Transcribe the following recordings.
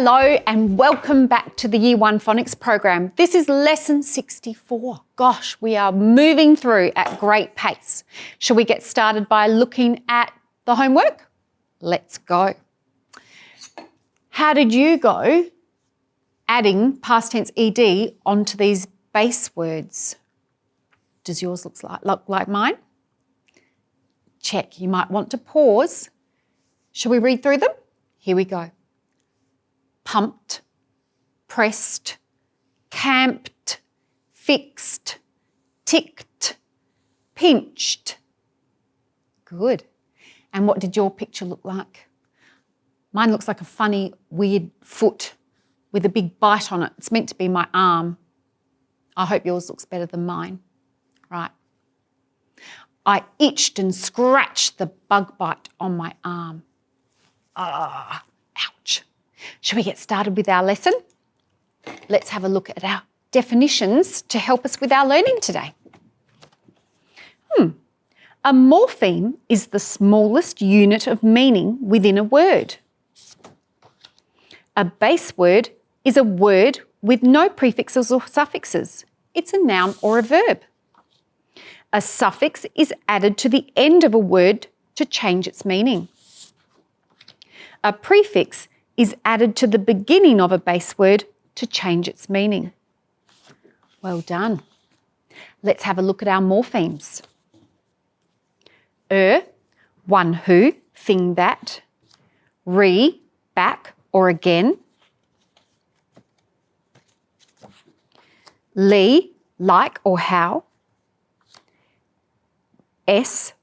Hello and welcome back to the Year 1 Phonics program. This is lesson 64. Gosh, we are moving through at great pace. Shall we get started by looking at the homework? Let's go. How did you go adding past tense ed onto these base words? Does yours look like mine? Check. You might want to pause. Shall we read through them? Here we go. Pumped, pressed, camped, fixed, ticked, pinched. Good. And what did your picture look like? Mine looks like a funny, weird foot with a big bite on it. It's meant to be my arm. I hope yours looks better than mine. Right. I itched and scratched the bug bite on my arm. Ah, ouch. Shall we get started with our lesson? Let's have a look at our definitions to help us with our learning today. A morpheme is the smallest unit of meaning within a word. A base word is a word with no prefixes or suffixes. It's a noun or a verb. A suffix is added to the end of a word to change its meaning. A prefix is added to the beginning of a base word to change its meaning. Well done. Let's have a look at our morphemes. One who, thing that. Back or again. Like or how.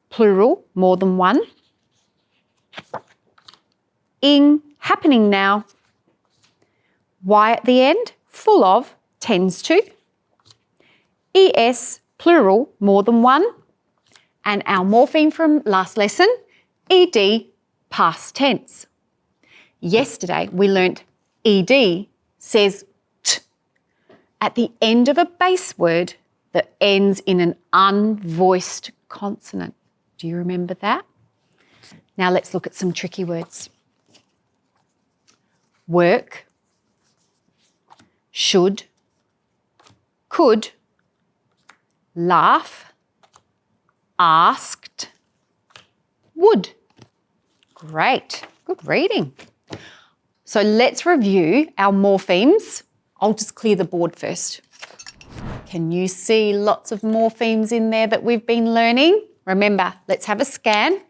Plural, more than one. Happening now. Y at the end, full of, tends to. Plural, more than one. And our morpheme from last lesson, ed, past tense. Yesterday we learnt ed says t at the end of a base word that ends in an unvoiced consonant. Do you remember that? Now let's look at some tricky words. Work, should, could, laugh, asked, would. Great, good reading. So let's review our morphemes. I'll just clear the board first. Can you see lots of morphemes in there that we've been learning? Remember, let's have a scan.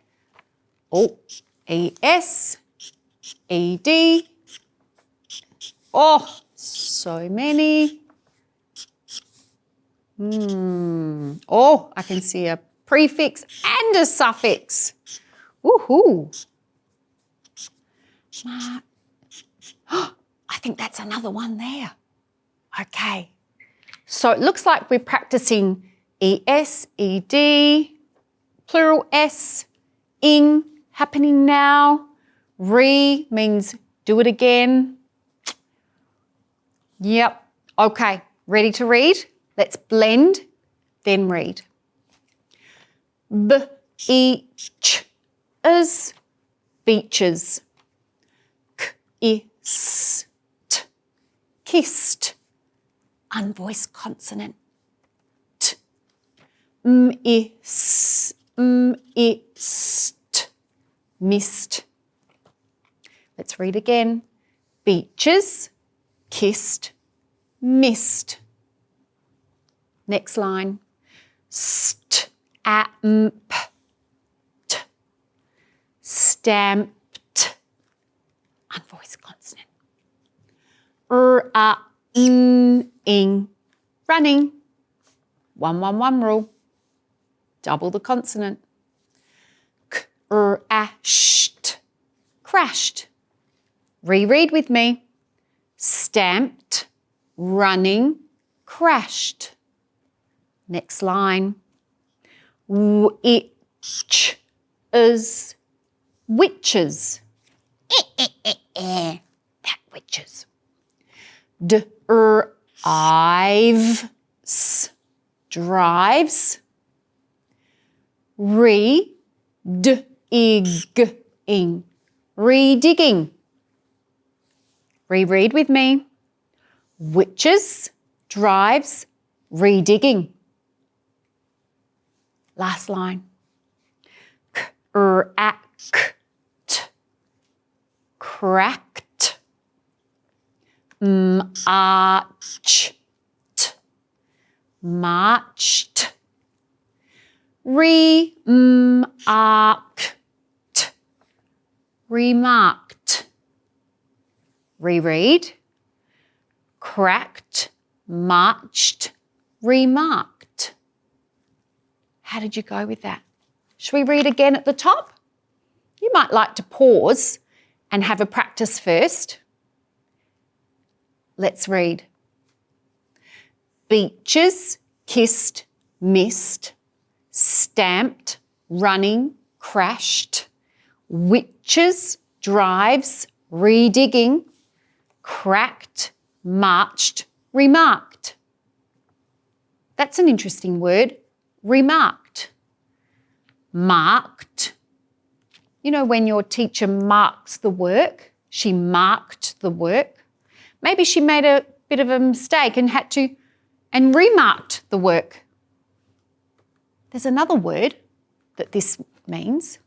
Es, ed. Oh, so many. Oh, I can see a prefix and a suffix. Woohoo. I think that's another one there. Okay. So it looks like we're practicing es, ed, plural s, ing, happening now, means do it again. Yep. Okay. Ready to read? Let's blend, then read. Beaches, beaches. Kissed, kissed, unvoiced consonant. Missed, missed. Let's read again. Beaches, kissed, missed. Next line. Stamped, stamped, unvoiced consonant. Ing, running. 1-1-1 rule. Double the consonant. Crashed, crashed. Reread with me. Stamped, running, crashed. Next line. Witches, witches. That witches. Drives, drives. Redigging, redigging. Reread with me. Witches, drives, redigging. Last line. Act, cracked, marched, marched, remarked, remarked. Reread. Cracked, marched, remarked. How did you go with that? Should we read again at the top? You might like to pause and have a practice first. Let's read. Beaches, kissed, missed, stamped, running, crashed, witches, drives, redigging, cracked, marched, remarked. That's an interesting word, remarked. Marked. You know when your teacher marks the work, she marked the work. Maybe she made a bit of a mistake and remarked the work. There's another word that this means.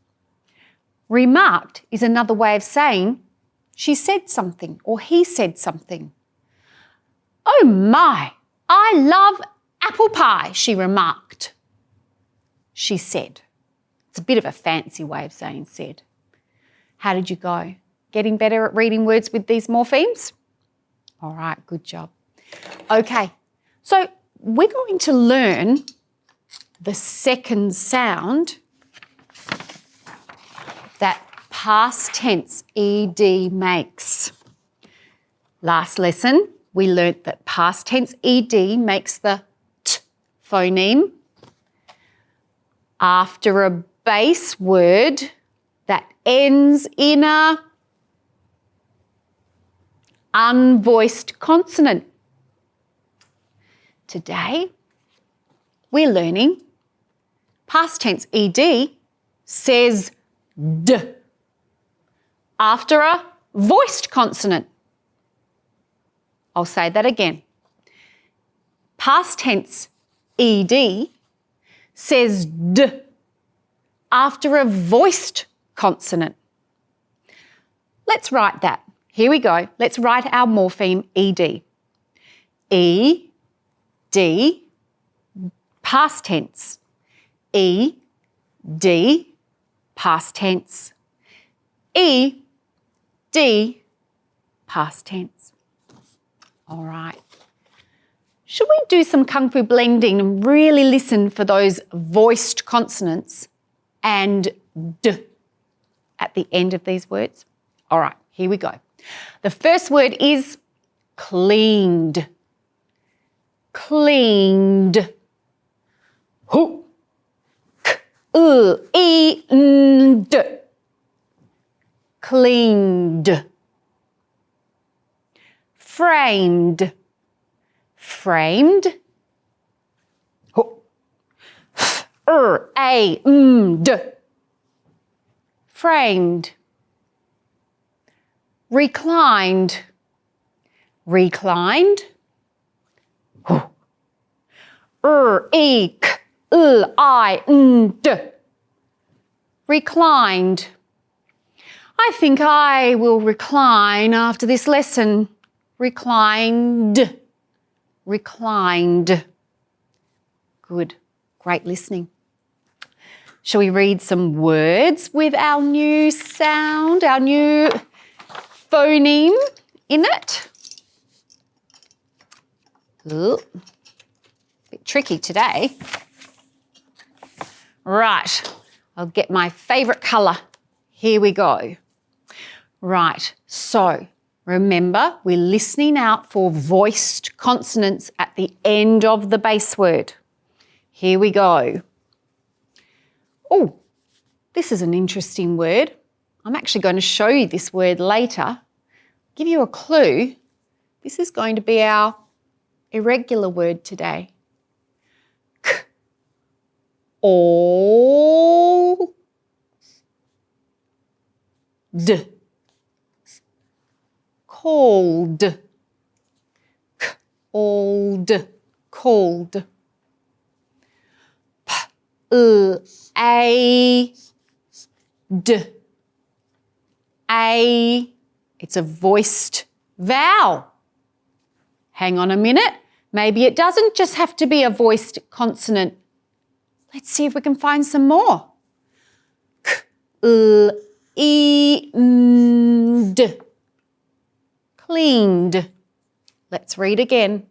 Remarked is another way of saying she said something or he said something. Oh my, I love apple pie, she remarked. She said. It's a bit of a fancy way of saying said. How did you go? Getting better at reading words with these morphemes? All right, good job. Okay, so we're going to learn the second sound that past tense ed makes. Last lesson, we learnt that past tense ed makes the t phoneme after a base word that ends in a unvoiced consonant. Today, we're learning past tense ed says d after a voiced consonant. I'll say that again. Past tense ed says d after a voiced consonant. Let's write that. Here we go. Let's write our morpheme ed. E, D, past tense. E, D, past tense. E, D, past tense. All right. Should we do some Kung Fu blending and really listen for those voiced consonants and d at the end of these words? All right, here we go. The first word is cleaned. Cleaned. Hu, k, e, n, d. Cleaned. Framed. Framed. Hu, f, a, d. Framed. Reclined. Reclined. Hu, e, k, I, n, d. Reclined. I think I will recline after this lesson. Reclined. Reclined. Good. Great listening. Shall we read some words with our new sound, our new phoneme in it? Ooh, bit tricky today. Right, I'll get my favourite colour. Here we go. Right, so remember we're listening out for voiced consonants at the end of the base word. Here we go. Oh, this is an interesting word. I'm actually going to show you this word later. Give you a clue. This is going to be our irregular word today. K, all, d. called. Called, called. A, d. A, it's a voiced vowel. Hang on a minute. Maybe it doesn't just have to be a voiced consonant. Let's see if we can find some more. Cleaned. Cleaned. Let's read again.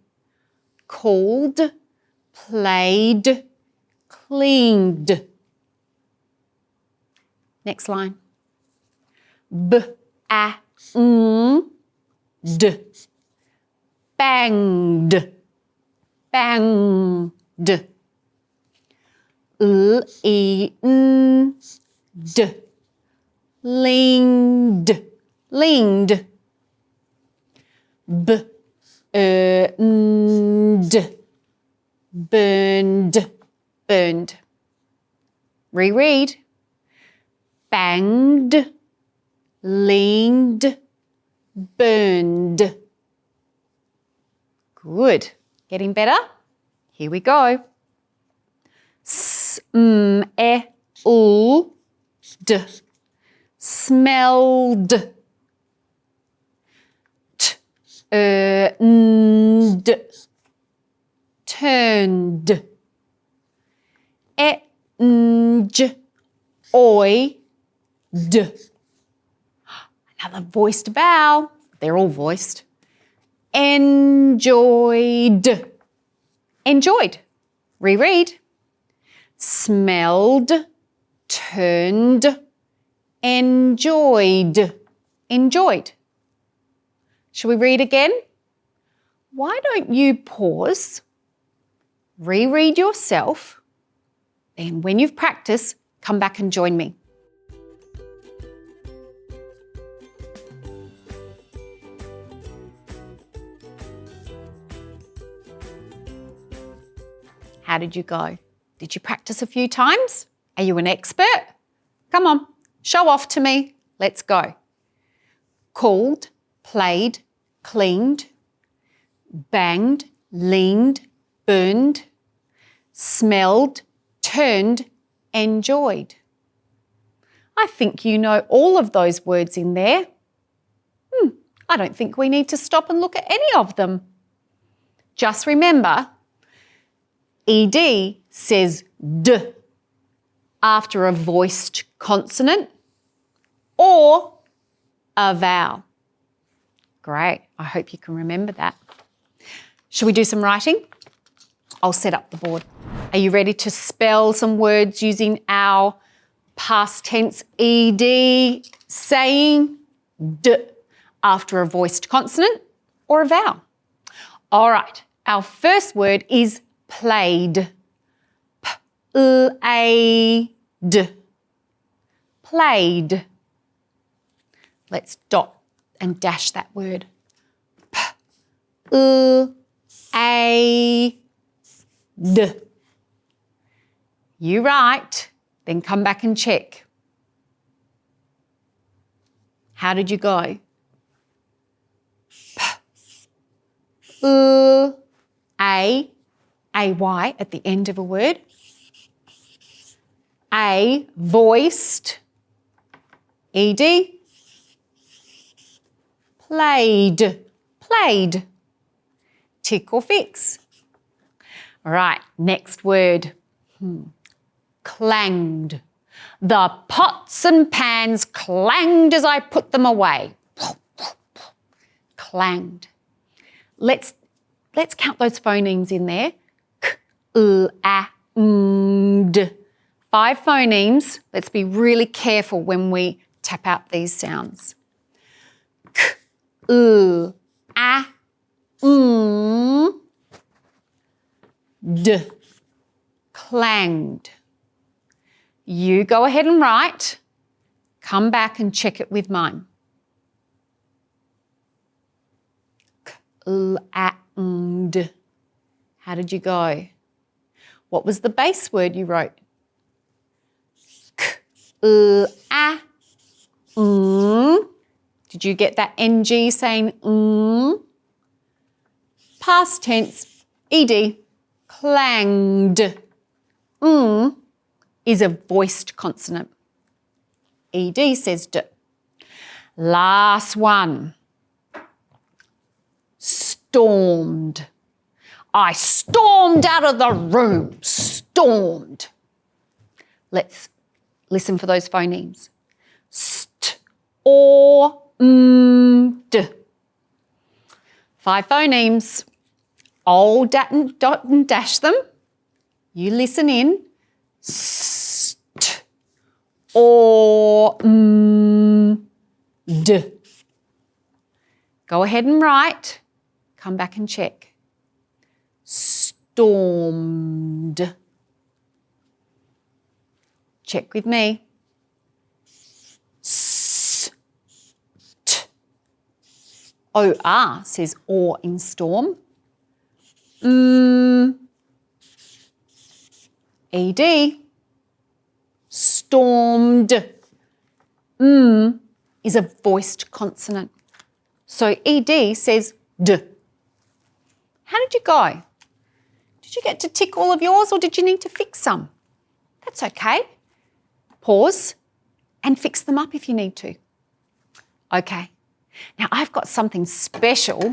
Called, played, cleaned. Next line. B-a-n-d. Banged. Banged. L-e-n-d. Leaned. Leaned. B-earned. Burned. Burned. Reread. Banged. Leaned. Burned. Good. Getting better? Here we go. S-m-e-l-d. Smelled. T-earned. Turned. E-n-j-oy-d. Another voiced vowel. They're all voiced. Enjoyed. Enjoyed. Reread. Smelled. Turned. Enjoyed. Enjoyed. Shall we read again? Why don't you pause, reread yourself, then when you've practiced, come back and join me. How did you go? Did you practice a few times? Are you an expert? Come on, show off to me. Let's go. Called, played, cleaned, banged, leaned, burned, smelled, turned, enjoyed. I think you know all of those words in there. I don't think we need to stop and look at any of them. Just remember, ED says D after a voiced consonant or a vowel. Great, I hope you can remember that. Shall we do some writing? I'll set up the board. Are you ready to spell some words using our past tense ED saying D after a voiced consonant or a vowel? All right, our first word is played. P-l-a-d. Played. Let's dot and dash that word. P-l-a-d. You right, then come back and check. How did you go? A-Y at the end of a word. A, voiced. ED. Played. Played. Tick or fix. All right, next word. Clanged. The pots and pans clanged as I put them away. Clanged. Let's count those phonemes in there. K, l, a, n, d. 5 phonemes. Let's be really careful when we tap out these sounds. K, l, a, n, d. Clanged. You go ahead and write. Come back and check it with mine. K, l, a, n, d. How did you go? What was the base word you wrote? K, l, a, n. Did you get that NG saying Past tense, ed, clanged. Is a voiced consonant. Ed says d. Last one. Stormed. I stormed out of the room. Stormed. Let's listen for those phonemes. St, or, d. 5 phonemes. I'll dot and dash them. You listen in. St, or, d. Go ahead and write. Come back and check. Stormed. Check with me. St. OR says or in storm. ED. Stormed. Is a voiced consonant. So ED says d. How did you go? Did you get to tick all of yours or did you need to fix some? That's okay. Pause and fix them up if you need to. Okay. Now I've got something special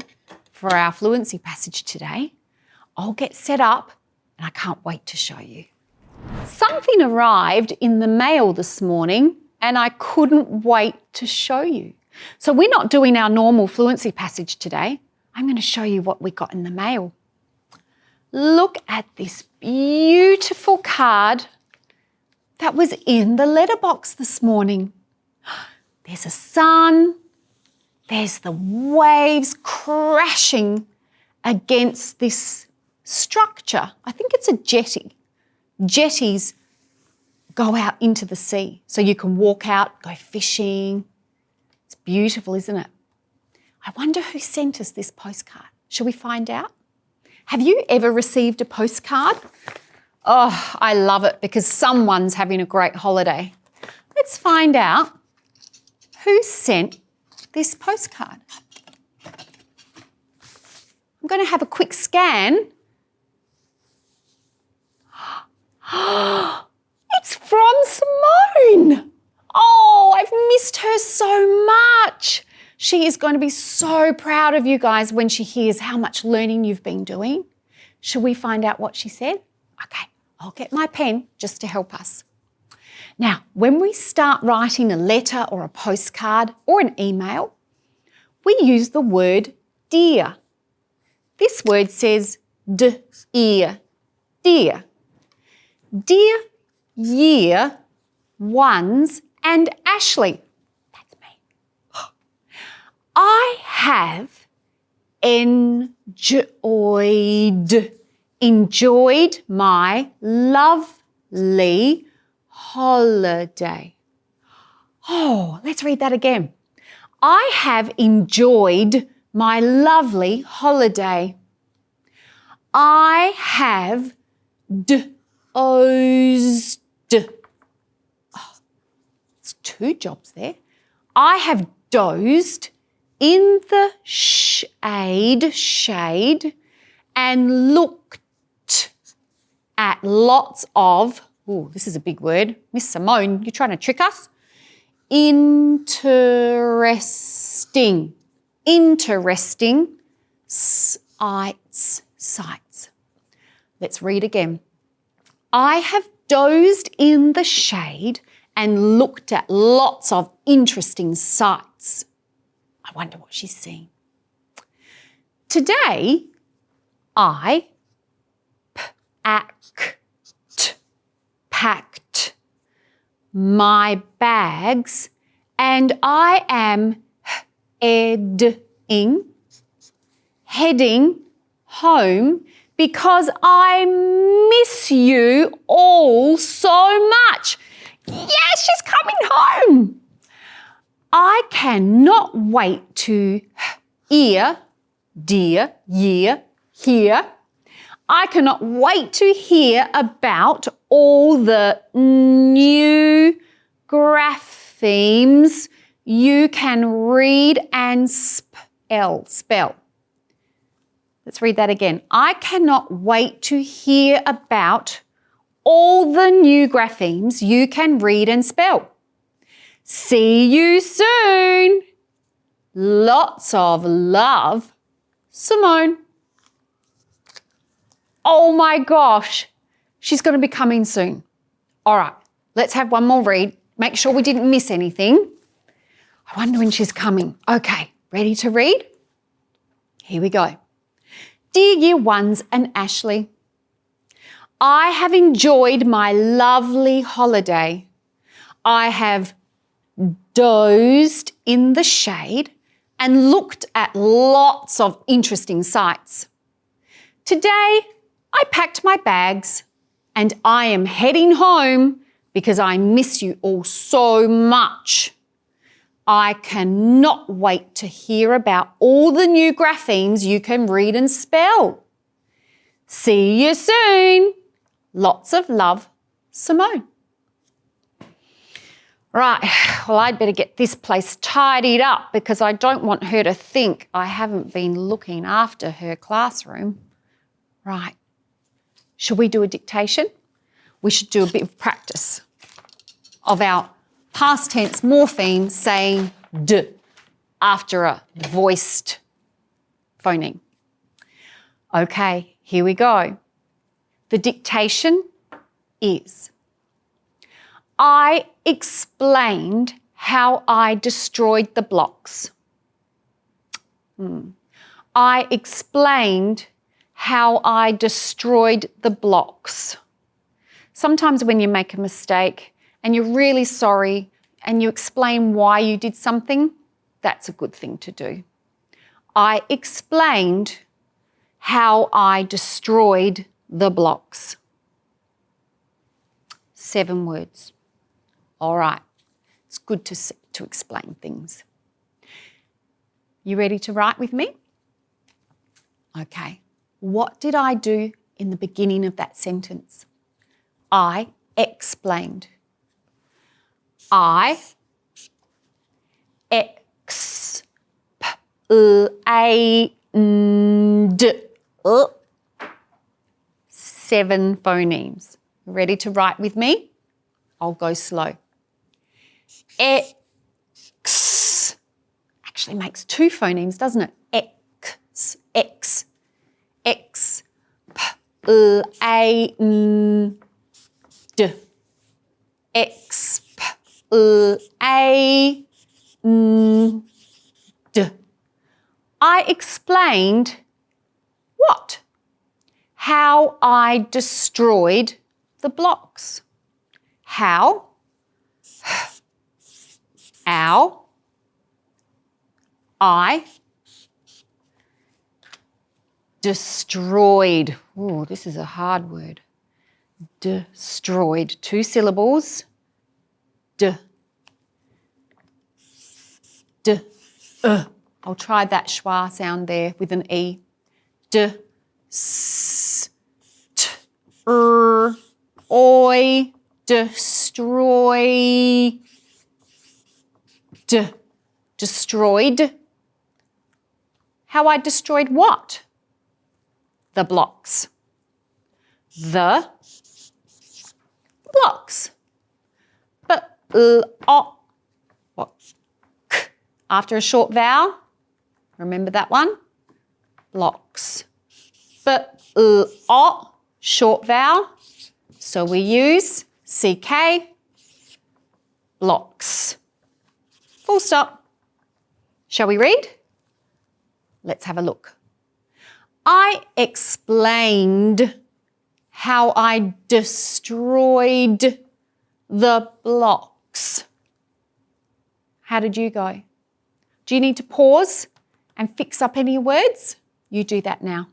for our fluency passage today. I'll get set up and I can't wait to show you. Something arrived in the mail this morning and I couldn't wait to show you. So we're not doing our normal fluency passage today. I'm going to show you what we got in the mail. Look at this beautiful card that was in the letterbox this morning. There's a sun. There's the waves crashing against this structure. I think it's a jetty. Jetties go out into the sea, so you can walk out, go fishing. It's beautiful, isn't it? I wonder who sent us this postcard. Shall we find out? Have you ever received a postcard? Oh, I love it because someone's having a great holiday. Let's find out who sent this postcard. I'm going to have a quick scan. It's from Simone. Oh, I've missed her so much. She is going to be so proud of you guys when she hears how much learning you've been doing. Shall we find out what she said? Okay, I'll get my pen just to help us. Now, when we start writing a letter or a postcard or an email, we use the word dear. This word says d-ear, dear. Dear Year, Ones and Ashley. That's me. I have enjoyed my lovely holiday. Oh, let's read that again. I have enjoyed my lovely holiday. I have dozed. Oh, it's 2 jobs there. I have dozed in the shade and looked at lots of, oh, this is a big word. Miss Simone, you're trying to trick us? Interesting sights. Let's read again. I have dozed in the shade and looked at lots of interesting sights. I wonder what she's seen. Today, I packed my bags and I am heading home because I miss you all so much. Yes, she's coming home. I cannot wait to hear. I cannot wait to hear about all the new graphemes you can read and spell. Let's read that again. I cannot wait to hear about all the new graphemes you can read and spell. See you soon. Lots of love, Simone. Oh my gosh, she's going to be coming soon. All right, let's have one more read. Make sure we didn't miss anything. I wonder when she's coming. Okay, ready to read? Here we go. Dear Year Ones and Ashley, I have enjoyed my lovely holiday. I have dozed in the shade and looked at lots of interesting sights. Today, I packed my bags and I am heading home because I miss you all so much. I cannot wait to hear about all the new graphemes you can read and spell. See you soon. Lots of love, Simone. Right, well, I'd better get this place tidied up because I don't want her to think I haven't been looking after her classroom. Right, should we do a dictation? We should do a bit of practice of our past tense morpheme saying d after a voiced phoneme. Okay, here we go. The dictation is, I explained how I destroyed the blocks. I explained how I destroyed the blocks. Sometimes when you make a mistake and you're really sorry and you explain why you did something, that's a good thing to do. I explained how I destroyed the blocks. 7 words. All right, it's good to explain things. You ready to write with me? Okay, what did I do in the beginning of that sentence? I explained. I explained. 7 phonemes. Ready to write with me? I'll go slow. X actually makes 2 phonemes, doesn't it? X, X, X, P, A, N, D. X, P, A, N, D. I explained what? How I destroyed the blocks. How? How? I destroyed. Ooh, this is a hard word. Destroyed. 2 syllables. D. D. I'll try that schwa sound there with an E. D. S. T. Oi. Destroy. D. Destroyed. How I destroyed what? The blocks. The blocks. But what? K. After a short vowel. Remember that one? Blocks. But short vowel. So we use CK. Blocks. Full stop. Shall we read? Let's have a look. I explained how I destroyed the blocks. How did you go? Do you need to pause and fix up any words? You do that now.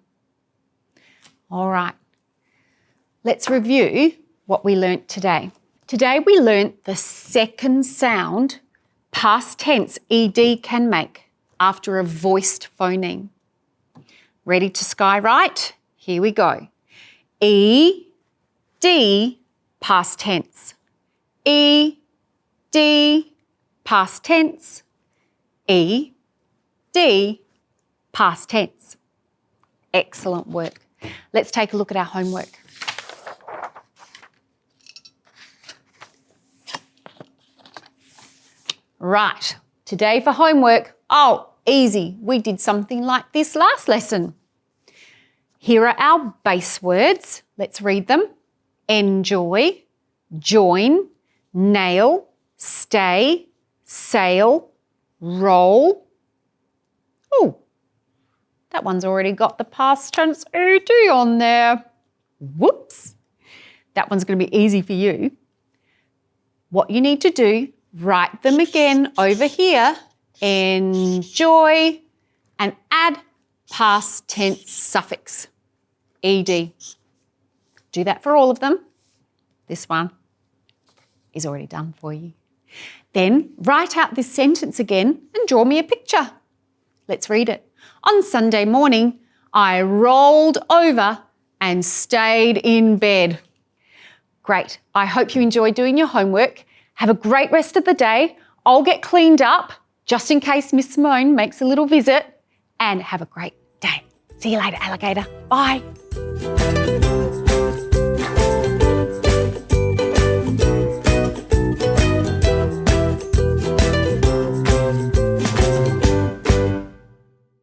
All right. Let's review what we learnt today. Today we learnt the second sound past tense ED can make after a voiced phoneme. Ready to skywrite? Here we go. E, D, past tense. E, D, past tense. E-D, past tense. Excellent work. Let's take a look at our homework. Right, today for homework, oh, easy. We did something like this last lesson. Here are our base words. Let's read them. Enjoy, join, nail, stay, sail, roll. Oh, that one's already got the past tense ED on there. Whoops. That one's going to be easy for you. What you need to do, write them again over here. Enjoy and add past tense suffix, ed. Do that for all of them. This one is already done for you. Then write out this sentence again and draw me a picture. Let's read it. On Sunday morning, I rolled over and stayed in bed. Great. I hope you enjoyed doing your homework. Have a great rest of the day. I'll get cleaned up just in case Miss Simone makes a little visit, and have a great day. See you later, alligator. Bye.